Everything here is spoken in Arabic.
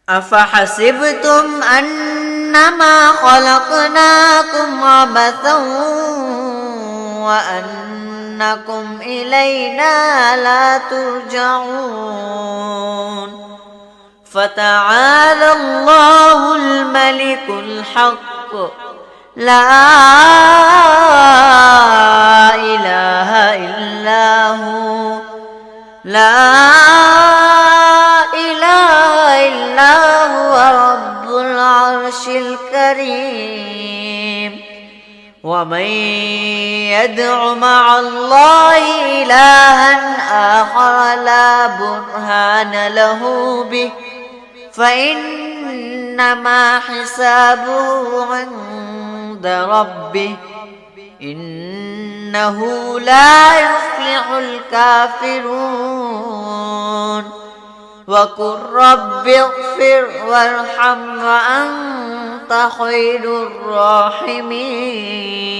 أفحسبتم أنما خلقناكم عبثا وأنكم إلينا لا ترجعون فتعالى الله الملك الحق لا إله إلا هو رب العرش الكريم ومن يدع مع الله إلها آخر لا برهان له به فإنما حسابه عند ربه إنه لا يفلح الكافرون وقل رب اغفر وارحم وأنت خير الراحمين